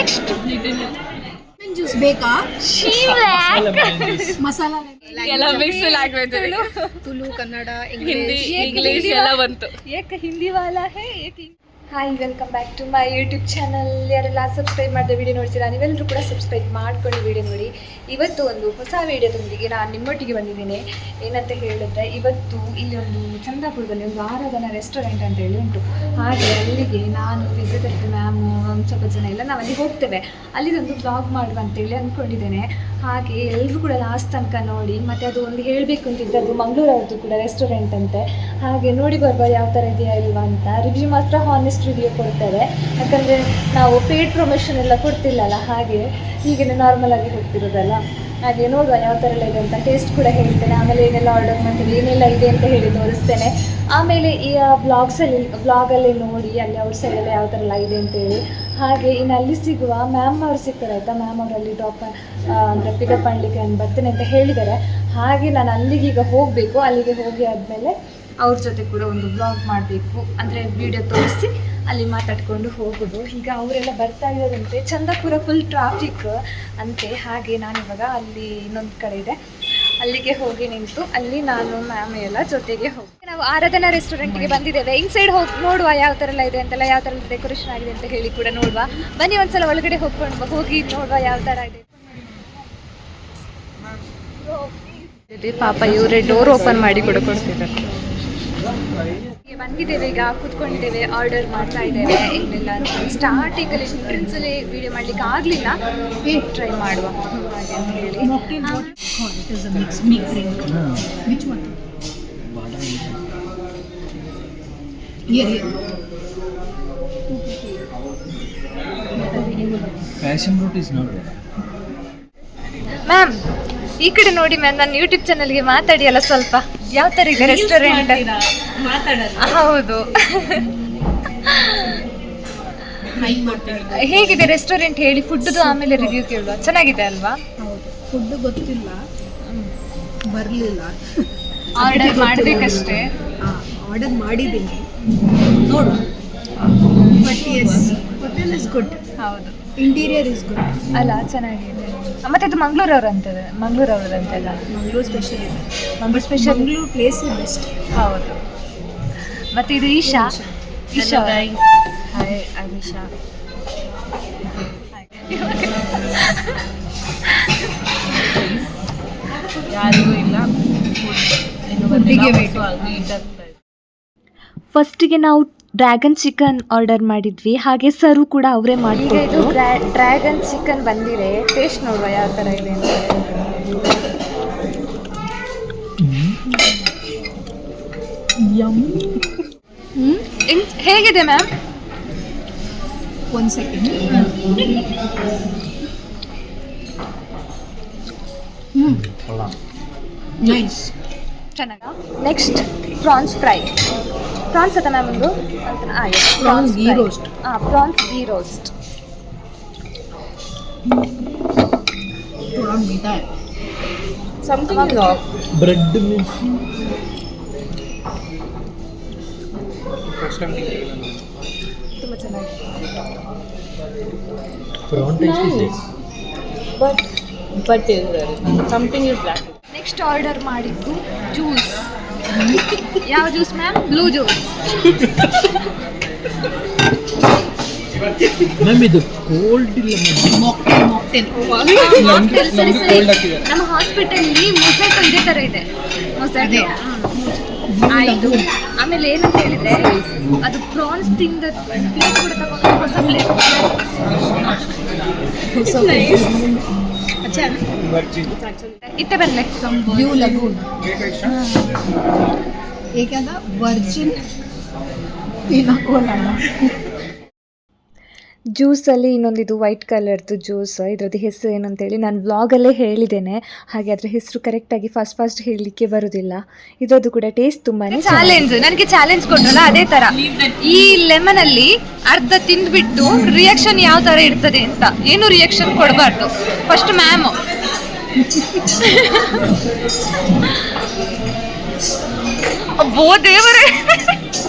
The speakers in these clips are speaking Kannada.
ನೆಕ್ಸ್ಟ್ ಜ್ಯೂಸ್ ಬೇಕಾ? ಮಸಾಲಾ ಎಲ್ಲ mix language Tulu, Kannada, Hindi, English ಎಲ್ಲ ಬಂತು. ಏಕ ಹಿಂದಿ ವಾಲಾ ಹೇ ಏಕ. Hi, welcome back to my YouTube channel. ಯಾರೆಲ್ಲ ಸಬ್ಸ್ಕ್ರೈಬ್ ಮಾಡಿದ ವಿಡಿಯೋ ನೋಡ್ತೀರಾ, ನೀವೆಲ್ಲರೂ ಕೂಡ ಸಬ್ಸ್ಕ್ರೈಬ್ ಮಾಡ್ಕೊಂಡು ವಿಡಿಯೋ ನೋಡಿ. ಇವತ್ತು ಒಂದು ಹೊಸ ವಿಡಿಯೋದೊಂದಿಗೆ ನಾನು ನಿಮ್ಮೊಟ್ಟಿಗೆ ಬಂದಿದ್ದೇನೆ. ಏನಂತ ಹೇಳಿದ್ರೆ, ಇವತ್ತು ಇಲ್ಲಿ ಒಂದು ಚಂದಾಪುರದಲ್ಲಿ ಒಂದು ಆರಾಧನಾ ರೆಸ್ಟೋರೆಂಟ್ ಅಂತ ಹೇಳಿ ಉಂಟು. ಹಾಗೆ ಅಲ್ಲಿಗೆ ನಾನು ವಿದ್ಯುತ್ ಮ್ಯಾಮು ಒಂದು ಸ್ವಲ್ಪ ಜನ ಎಲ್ಲ ನಾವು ಅಲ್ಲಿಗೆ ಹೋಗ್ತೇವೆ. ಅಲ್ಲಿದೊಂದು ಬ್ಲಾಗ್ ಮಾಡುವ ಅಂತೇಳಿ ಅಂದ್ಕೊಂಡಿದ್ದೇನೆ. ಹಾಗೆ ಎಲ್ಲರೂ ಕೂಡ ಲಾಸ್ಟ್ ತನಕ ನೋಡಿ. ಮತ್ತು ಅದು ಒಂದು ಹೇಳಬೇಕು ಅಂತಿದ್ರೆ, ಅದು ಮಂಗಳೂರವ್ರದ್ದು ಕೂಡ ರೆಸ್ಟೋರೆಂಟ್ ಅಂತೆ. ಹಾಗೆ ನೋಡಿ ಬರುವ ಯಾವ ಥರ ಇದೆಯಾ ಇಲ್ವಾ ಅಂತ. ರಿವ್ಯೂ ಮಾತ್ರ ಹಾನೆಸ್ಟ್ ರಿವ್ಯೂ ಕೊಡ್ತಾರೆ, ಯಾಕಂದರೆ ನಾವು ಪೇಡ್ ಪ್ರಮೋಷನ್ ಎಲ್ಲ ಕೊಡ್ತಿಲ್ಲಲ್ಲ. ಹಾಗೆ ಹೀಗೆ ನಾರ್ಮಲ್ ಆಗಿ ಹೋಗ್ತಿರೋದಲ್ಲ. ಹಾಗೆ ನೋಡುವ ಯಾವ ಥರ ಎಲ್ಲ ಇದೆ ಅಂತ. ಟೇಸ್ಟ್ ಕೂಡ ಹೇಳ್ತೇನೆ, ಆಮೇಲೆ ಏನೆಲ್ಲ ಆರ್ಡರ್ ಮಾಡ್ತೀವಿ, ಏನೆಲ್ಲ ಇದೆ ಅಂತ ಹೇಳಿ ತೋರಿಸ್ತೇನೆ. ಆಮೇಲೆ ಈ ಬ್ಲಾಗಲ್ಲಿ ನೋಡಿ ಅಲ್ಲಿ ಅವ್ರ ಸೈಡೆಲ್ಲ ಯಾವ ಥರ ಎಲ್ಲ ಇದೆ ಅಂತೇಳಿ. ಹಾಗೆ ಇನ್ನು ಅಲ್ಲಿ ಸಿಗುವ ಮ್ಯಾಮ್ ಅವ್ರು ಸಿಗ್ತಾರೆ ಆಯಿತಾ. ಮ್ಯಾಮ್ ಅವರಲ್ಲಿ ಡ್ರಾಪ್ ಅಂದರೆ ಪಿಕಪ್ ಮಾಡಲಿಕ್ಕೆ ನಾನು ಬರ್ತೇನೆ ಅಂತ ಹೇಳಿದ್ದಾರೆ. ಹಾಗೆ ನಾನು ಅಲ್ಲಿಗೆ ಈಗ ಹೋಗಬೇಕು. ಅಲ್ಲಿಗೆ ಹೋಗಿ ಆದಮೇಲೆ ಅವ್ರ ಜೊತೆ ಕೂಡ ಒಂದು ಬ್ಲಾಗ್ ಮಾಡಬೇಕು, ಅಂದರೆ ವಿಡಿಯೋ ತೋರಿಸಿ ಅಲ್ಲಿ ಮಾತಾಡ್ಕೊಂಡು ಹೋಗೋದು. ಈಗ ಅವರೆಲ್ಲ ಬರ್ತಾ ಇರೋದಂತೆ. ಚಂದಾಪುರ ಫುಲ್ ಟ್ರಾಫಿಕ್ ಅಂತೆ. ಹಾಗೆ ನಾನಿವಾಗ ಅಲ್ಲಿ ಇನ್ನೊಂದು ಕಡೆ ಇದೆ, ಅಲ್ಲಿಗೆ ಹೋಗಿ ನಿಂತು ಅಲ್ಲಿ ನಾನು ಮ್ಯಾಮ್ ಎಲ್ಲ ಜೊತೆಗೆ ಹೋಗಿ ನಾವು ಆರಾಧನಾ ರೆಸ್ಟೋರೆಂಟ್ಗೆ ಬಂದಿದ್ದೇವೆ. ಇನ್ಸೈಡ್ ಹೋಗಿ ನೋಡುವ ಯಾವ ಥರ ಎಲ್ಲ ಇದೆ ಅಂತೆಲ್ಲ, ಯಾವ ಥರ ಡೆಕೋರೇಷನ್ ಆಗಿದೆ ಅಂತ ಹೇಳಿ ಕೂಡ ನೋಡುವ. ಬನ್ನಿ ಒಂದ್ಸಲ ಒಳಗಡೆ ಹೋಗಿ ನೋಡುವ ಯಾವ ಥರ ಇದೆ. ಪಾಪ ಇವರೇ ಡೋರ್ ಓಪನ್ ಮಾಡಿ ಕೂಡ ಕೊಡ್ತಿದ್ದಾರೆ. ಬಂದಿದ್ದೇವೆ, ಈಗ ಕೂತ್ಕೊಂಡಿದ್ದೇವೆ, ಆರ್ಡರ್ ಮಾಡ್ತಾ ಇದ್ದೇವೆ. ಏನೆಲ್ಲ ಅಂತ ಸ್ಟಾರ್ಟಿಂಗಲ್ಲಿ ಎಂಟ್ರೆನ್ಸಲ್ಲಿ ವೀಡಿಯೋ ಮಾಡಲಿಕ್ಕೆ ಆಗಲಿಲ್ಲ, ಟ್ರೈ ಮಾಡುವ ಹಾಗೆ ಅಂತ ಹೇಳಿ. ಮ್ಯಾಮ್ ಈ ಕಡೆ ನೋಡಿ ಮ್ಯಾಮ್, ನನ್ನ ಯೂಟ್ಯೂಬ್ ಚಾನಲ್ಗೆ ಮಾತಾಡಿ ಅಲ್ಲ ಸ್ವಲ್ಪ. ಯಾವ ಥರ ಇದೆ ರೆಸ್ಟೋರೆಂಟ್? ಹೌದು, ಹೇಗಿದೆ ರೆಸ್ಟೋರೆಂಟ್ ಹೇಳಿ. ಫುಡ್ದು ಆಮೇಲೆ ರಿವ್ಯೂ ಕೇಳುವ. ಚೆನ್ನಾಗಿದೆ ಅಲ್ವಾ? ಹೌದು, ಫುಡ್ ಗೊತ್ತಿಲ್ಲ, ಬರಲಿಲ್ಲ. ಆರ್ಡರ್ ಮಾಡಬೇಕಷ್ಟೇ. ಆರ್ಡರ್ ಮಾಡಿದ್ದೀನಿ, ನೋಡು. But yes, hotel is good. ಹೌದು, ಇಂಟೀರಿಯರ್ ಇಸ್ ಗುಡ್ ಅಲ್ಲ, ಚೆನ್ನಾಗಿದೆ. ಮತ್ತೆ ಇದು ಮಂಗಳೂರವ್ರಂತದೆ, ಮಂಗಳೂರವ್ರಂತೆಲ್ಲ. ಮಂಗಳೂರು ಸ್ಪೆಷಲ್ ಇದೆ. Mangaluru special, Mangaluru place best. ಹೌದು. ಮತ್ತೆ ಇದು ಈಶಾ. ಈಶಾ, ಹಾಯ್, ಅಮಿಷಾ. ಯಾರಿಗೂ ಇಲ್ಲ. ಫಸ್ಟಿಗೆ ನಾವು ಡ್ರ್ಯಾಗನ್ ಚಿಕನ್ ಆರ್ಡರ್ ಮಾಡಿದ್ವಿ. ಹಾಗೆ ಸರು ಕೂಡ ಅವರೇ ಮಾಡಿದ್ರು. ಡ್ರ್ಯಾಗನ್ ಚಿಕನ್ ಬಂದಿದೆ. ಟೇಸ್ಟ್ ನೋಡುವ ಯಾವ ಥರ ಇದೆ ಅಂತ. ಹೇಗಿದೆ ಮ್ಯಾಮ್? ಒಂದು ಸೆಕೆಂಡ್. ನೈಸ್, ಚೆನ್ನಾಗ. Next prawns fry. ಪ್ರಾನ್ಸ್ ಅದ ಮ್ಯಾಮ್ ಒಂದು? Prawns ghee roast. Prawns ghee roast. थोड़ा मीठा है. Something is of. ब्रेड में ತುಂಬ ಚೆನ್ನಾಗಿದೆ. prawn taste is but is something is black. Next order ಮಾಡಿದ್ದು ಜ್ಯೂಸ್. ಯಾವ juice ma'am? Blue juice. Ma'am ಇದು ಕೋಲ್ಡ್ ಇಲ್ಲ, ಮಾಕ್ಟೇಲ್. ನಮ್ಮ ಹಾಸ್ಪಿಟಲ್ಲಿ ಮೊಸೆಟೊ ಇದೇ ಥರ ಇದೆ. ಮೊಸೆಟೊ ಆಯಿತು. ಆಮೇಲೆ ಏನಂತ ಹೇಳಿದ್ರೆ, ಅದು ಪ್ರಾನ್ಸ್ ತಿಂದ ಪ್ಲೇಟ್ ಕೂಡ ತಗೊಂಡು ಹೊಸ ಪ್ಲೇಟ್. ಇತ್ತೆ ಬರಲೆ ಬ್ಲೂ ಲಗೂನ್. एक है ना वर्जिन पिना कोला. ಜ್ಯೂಸಲ್ಲಿ ಇನ್ನೊಂದಿದು ವೈಟ್ ಕಲರ್ದು ಜ್ಯೂಸ್. ಇದರದ್ದು ಹೆಸರು ಏನಂತೇಳಿ ನಾನು ವ್ಲಾಗಲ್ಲೇ ಹೇಳಿದ್ದೇನೆ. ಹಾಗೆ ಅದರ ಹೆಸರು ಕರೆಕ್ಟಾಗಿ ಫಾಸ್ಟ್ ಹೇಳಲಿಕ್ಕೆ ಬರೋದಿಲ್ಲ. ಇದರದ್ದು ಕೂಡ ಟೇಸ್ಟ್ ತುಂಬಾ ಚಾಲೆಂಜ್. ನನಗೆ ಚಾಲೆಂಜ್ ಕೊಟ್ಟರಲ್ಲ ಅದೇ ಥರ. ಈ ಲೆಮನಲ್ಲಿ ಅರ್ಧ ತಿಂದ್ಬಿಟ್ಟು ರಿಯಾಕ್ಷನ್ ಯಾವ ಥರ ಇರ್ತದೆ ಅಂತ. ಏನು ರಿಯಾಕ್ಷನ್ ಕೊಡಬಾರ್ದು. ಫಸ್ಟ್ ಮ್ಯಾಮು അപ്പോ ദേവരെ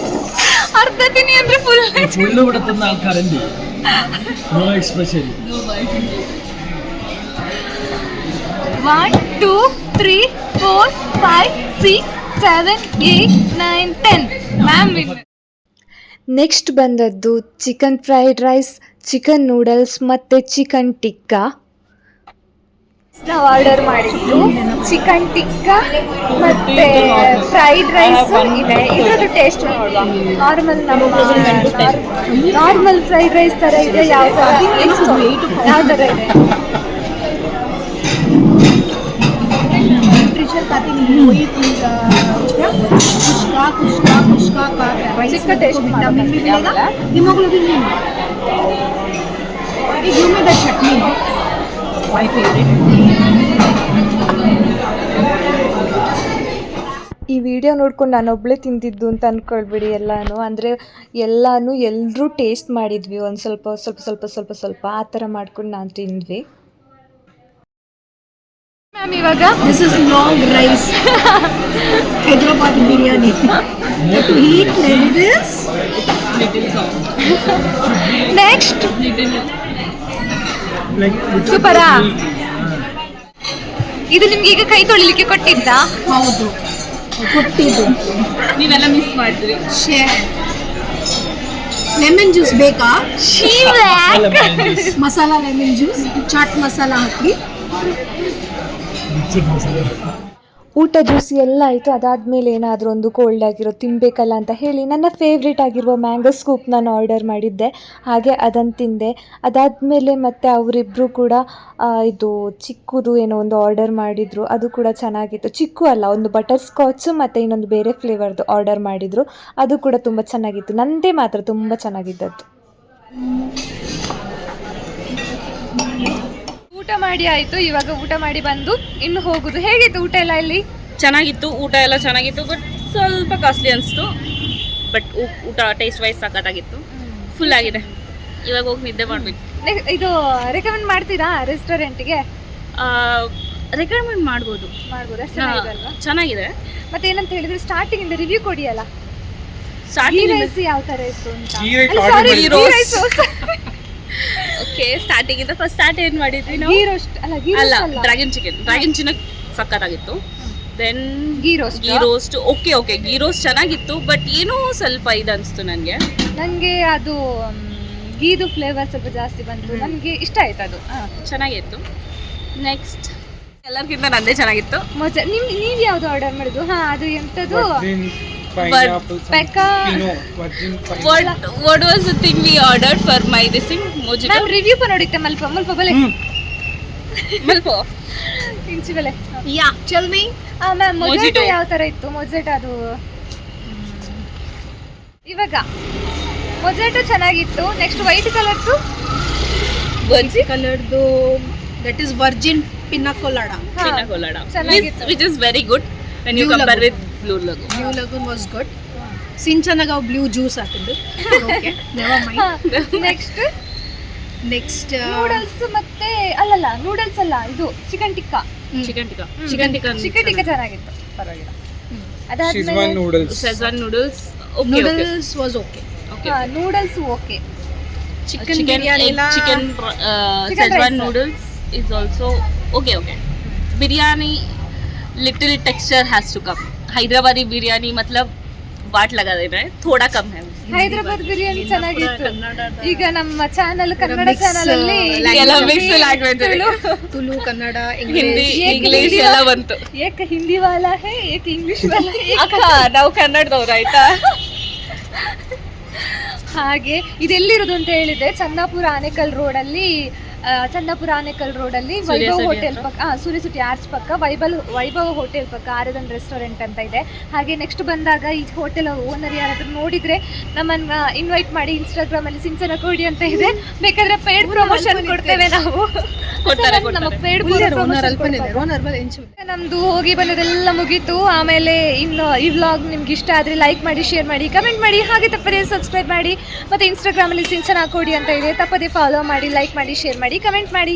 അർത്ഥത്തിന് ഫുള്ള് ഇവിടെ തന്ന ആൾക്കാരുണ്ട്. No expression. 1 2 3 4 5 6 7 8 9 10 ಮ್ಯಾಮ್ ನೆಕ್ಸ್ಟ್ ಬಂದದ್ದು chicken fried rice, chicken noodles ಮತ್ತು ಚಿಕನ್ ಟಿಕ್ಕಾ. ನಾವು ಆರ್ಡರ್ ಮಾಡಿದ್ದು ಚಿಕನ್ ಟಿಕ್ಕಾ ಮತ್ತೆ ಫ್ರೈಡ್ ರೈಸ್ ಇದೆ. ಇದ್ರದ್ದು ಟೇಸ್ಟ್ ನೋಡುವ. ನಾರ್ಮಲ್ ಫ್ರೈಡ್ ರೈಸ್ ಥರ ಇದೆ, ಯಾವ ಥರ ಇದೆ. ಚಿಕ್ಕ taste hemoglobin give me the chutney, my favorite. ಈ ವಿಡಿಯೋ ನೋಡ್ಕೊಂಡು ನಾನೊಬ್ಬಳೇ ತಿಂದಿದ್ದು ಅಂತ ಅಂದ್ಕೊಳ್ಬೇಡಿ. ಎಲ್ಲರೂ ಟೇಸ್ಟ್ ಮಾಡಿದ್ವಿ, ಒಂದು ಸ್ವಲ್ಪ ಆ ಥರ ಮಾಡ್ಕೊಂಡು ನಾನು ತಿಂದ್ವಿ. ಮ್ಯಾಮ್ ಇವಾಗ This is long rice, Hyderabad biryani. To eat like this, next Like ಸೂಪರಾ. ಇದು ನಿಮ್ಗೆ ಈಗ ಕೈ ತೊಳಿಲಿಕ್ಕೆ ಕೊಟ್ಟಿದ್ದ? ಹೌದು ಕೊಟ್ಟಿದ್ದು. ನೀವೆಲ್ಲ ಮಿಸ್ ಮಾಡಿದ್ರಿ. ಲೆಮನ್ ಜ್ಯೂಸ್ ಬೇಕಾ? ಮಸಾಲ ಲೆಮನ್ ಜ್ಯೂಸ್, ಚಾಟ್ ಮಸಾಲ ಹಾಕಿ. ಊಟ ಜ್ಯೂಸ್ ಎಲ್ಲ ಆಯಿತು. ಅದಾದಮೇಲೆ ಏನಾದರೂ ಒಂದು ಕೋಲ್ಡ್ ಆಗಿರೋ ತಿನ್ನಬೇಕಲ್ಲ ಅಂತ ಹೇಳಿ ನನ್ನ ಫೇವ್ರೇಟ್ ಆಗಿರುವ ಮ್ಯಾಂಗೋ ಸ್ಕೂಪ್ ನಾನು ಆರ್ಡರ್ ಮಾಡಿದ್ದೆ. ಹಾಗೆ ಅದನ್ನು ತಿಂದೆ. ಅದಾದಮೇಲೆ ಮತ್ತೆ ಅವರಿಬ್ಬರು ಕೂಡ ಇದು ಚಿಕ್ಕದು ಏನೋ ಒಂದು ಆರ್ಡರ್ ಮಾಡಿದರು. ಅದು ಕೂಡ ಚೆನ್ನಾಗಿತ್ತು. ಚಿಕ್ಕು ಅಲ್ಲ, ಒಂದು ಬಟರ್ ಸ್ಕಾಚ್ ಮತ್ತು ಇನ್ನೊಂದು ಬೇರೆ ಫ್ಲೇವರ್ದು ಆರ್ಡರ್ ಮಾಡಿದರು. ಅದು ಕೂಡ ತುಂಬ ಚೆನ್ನಾಗಿತ್ತು. ನನ್ನದೇ ಮಾತ್ರ ತುಂಬ ಚೆನ್ನಾಗಿದ್ದದ್ದು. ಊಟ ಮಾಡಿ ಆಯ್ತು. ಇವಾಗ ಊಟ ಮಾಡಿ ಬಂದು ಇನ್ನು ಹೋಗುದು. ಹೇಗಿತ್ತು ಊಟ ಎಲ್ಲ ಇಲ್ಲಿ? ಚೆನ್ನಾಗಿತ್ತು, ಊಟ ಎಲ್ಲ ಚೆನ್ನಾಗಿತ್ತು. ಬಟ್ ಸ್ವಲ್ಪ ಕಾಸ್ಟ್ಲಿ ಅನಿಸ್ತು. ಬಟ್ ಊಟ ಟೇಸ್ಟ್ ವೈಸ್ ಸಖತ್ತಾಗಿತ್ತು. ಫುಲ್ ಆಗಿದೆ. ಇವಾಗ ಹೋಗಿ ನಿದ್ದೆ ಮಾಡಬೇಕು. ಇದು ರೆಕಮೆಂಡ್ ಮಾಡ್ತೀರಾ ರೆಸ್ಟೋರೆಂಟ್ಗೆ? ರೆಕಮೆಂಡ್ ಮಾಡ್ಬೋದು. ಅಷ್ಟು ಚೆನ್ನಾಗಿದೆ ಅಲ್ವಾ? ಚೆನ್ನಾಗಿದೆ. ಮತ್ತೆ ಏನಂತ ಹೇಳಿದ್ರೆ ಸ್ಟಾರ್ಟಿಂಗ್ ಇಂದ ರಿವ್ಯೂ ಕೊಡಿ ಅಲ್ಲ. ಗೀ ಸ್ಟಾರ್ಟಿಂಗ್ ರೈಸ್ ಯಾವ ತರ ಇತ್ತು ಅಂತ. Ghee rice ಅಲ್ಲ, order sorry, ಮಾಡಿದ್ದು. ghee rice. ಓಕೆ, ಸ್ಟಾರ್ಟಿಂಗ್ ಇಂದ ಫಸ್ಟ್ ಸ್ಟಾರ್ಟ್ ಏನು ಮಾಡಿದ್ವಿ ನಾವು? ಗೀ ರೋಸ್ಟ್ ಅಲ್ಲ, ಗೀ ಅಲ್ಲ, ರೋಸ್ಟ್ ಅಲ್ಲ, ಡ್ರ್ಯಾಗನ್ ಚಿಕನ್ ಸಖತ್ತಾಗಿತ್ತು. Then ghee roast. Ghee roast okay ghee roast ಚೆನ್ನಾಗಿತ್ತು. ಬಟ್ ಏನೋ ಸ್ವಲ್ಪ ಇದು ಅನಿಸ್ತು ನನಗೆ. ನನಗೆ ಅದು ಗೀದು ಫ್ಲೇವರ್ ಸ್ವಲ್ಪ ಜಾಸ್ತಿ ಬಂತು. ನನಗೆ ಇಷ್ಟ ಆಯ್ತು ಅದು. ಚೆನ್ನಾಗಿತ್ತು. ನೆಕ್ಸ್ಟ್ ಎಲ್ಲರಿಗಿಂತ ನಂದೇ ಚೆನ್ನಾಗಿತ್ತು. ನೀವು ಯಾವ್ದು ಆರ್ಡರ್ ಮಾಡಿದ್ದು? ಅದು ಎಂತದು? pineapple, Pekka. virgin What was the thing we ordered for my this thing? Mojito. Ma'am review ನೋಡಿತ್ತೆ ಮಲ್ಪ ಬಲೆ Malpo. ಇಂಚಿ ಬೆಲೆ. Yeah tell me. Ma'am mojito Mojito. ಯಾವ ತರ ಇತ್ತು? ಮೊಜೆಟೋ ಅದು ಇವಾಗ ಮೊಜೆಟೋ ಚೆನ್ನಾಗಿತ್ತು. ನೆಕ್ಸ್ಟ್ ವೈಟ್ ಕಲರ್ದು Bonji. ಕಲರ್ದು that is virgin pina colada. Pina colada. ಚೆನ್ನಾಗಿತ್ತು. Which is very good when you Blue compare Lagoon. with Blue Lagoon. Blue Lagoon was good. ಸಿಂಚನಾಗ ಬ್ಲೂ ಜ್ಯೂಸ್ ಹಾಕಿದ್ದು. Okay never mind. Next next noodles ಮತ್ತೆ ಅಲ್ಲಲ್ಲ, ನೂಡಲ್ಸ್ ಅಲ್ಲ, ಇದು chicken tikka. Chicken tikka. Chicken tikka ಚೆನ್ನಾಗಿತ್ತು, ಪರವಾಗಿಲ್ಲ. ಅದಾದ್ಮೇಲೆ Szechuan noodles. Szechuan noodles. Okay. Noodles was okay. Okay. Noodles okay. Chicken Chicken biryani ಎಲ್ಲ chicken Chicken Szechuan rice. noodles is also okay. Biryani little texture has to come. Hyderabadi biryani मतलब बाट लगा देना है, थोड़ा कम है. ಹೈದರಾಬಾದ್ ಬಿರಿಯಾನಿ ಚೆನ್ನಾಗಿತ್ತು. ಈಗ ನಮ್ಮ ಚಾನಲ್ ಕನ್ನಡ ಚಾನಲ್ ಅಲ್ಲಿ ಎಲ್ಲ mix language ಇದೆ. ತುಳು, ಕನ್ನಡ, ಹಿಂದಿ ಇಂಗ್ಲಿಷ್. ಇಂಗ್ಲಿಷ್ ಎಲ್ಲ ಬಂತು. ಏಕ ಹಿಂದಿ ವಾಲಾ ಹೇ, ಏಕ ಇಂಗ್ಲಿಷ್ ವಾಲಾ ಹೇ. ಅಕ್ಕ ನಾವು ಕನ್ನಡದವ್ರು ಆಯ್ತಾ. ಹಾಗೆ ಇದೆಲ್ಲಿರೋದು ಅಂತ ಹೇಳಿದ್ರೆ ಚಂದಾಪುರ ಆನೇಕಲ್ ರೋಡಲ್ಲಿ ವೈಭವ್ ಹೋಟೆಲ್ ಪಕ್ಕ, ಸೂರ್ಯಸುಟಿ ಆರ್ಚ್ ಪಕ್ಕ ವೈಭವ್ ಹೋಟೆಲ್ ಪಕ್ಕ ಆರದನ್ ರೆಸ್ಟೋರೆಂಟ್ ಅಂತ ಇದೆ. ಹಾಗೆ ನೆಕ್ಸ್ಟ್ ಬಂದಾಗ ಈ ಹೋಟೆಲ್ ಓನರ್ ಯಾರಾದ್ರೂ ನೋಡಿದ್ರೆ ನಮ್ಮನ್ನ ಇನ್ವೈಟ್ ಮಾಡಿ. ಇನ್ಸ್ಟಾಗ್ರಾಮ್ ಅಲ್ಲಿ ಸಿಂಚನ ಕೋಡಿ ಅಂತ ಇದೆ, ಬೇಕಾದ್ರೆ ಪೇಡ್ ಪ್ರಮೋಷನ್ ಕೊಡ್ತೇವೆ ನಾವು. ಕೊಡ್ತಾರೆ. ನಮ್ಮ ಪೇಡ್ ನಮ್ದು ಹೋಗಿ ಬಂದದೆಲ್ಲ ಮುಗೀತು. ಆಮೇಲೆ ಇನ್ನು ಈ ವ್ಲಾಗ್ ನಿಮ್ಗೆ ಇಷ್ಟ ಆದರೆ ಲೈಕ್ ಮಾಡಿ, ಶೇರ್ ಮಾಡಿ, ಕಮೆಂಟ್ ಮಾಡಿ. ಹಾಗೆ ತಪ್ಪದೇ ಸಬ್ಸ್ಕ್ರೈಬ್ ಮಾಡಿ. ಮತ್ತು ಇನ್ಸ್ಟಾಗ್ರಾಮಲ್ಲಿ ಸಿಂಚನ ಕೋಡಿ ಅಂತ ಇದೆ, ತಪ್ಪದೇ ಫಾಲೋ ಮಾಡಿ, ಲೈಕ್ ಮಾಡಿ, ಶೇರ್ ಮಾಡಿ, ಕಮೆಂಟ್ ಮಾಡಿ.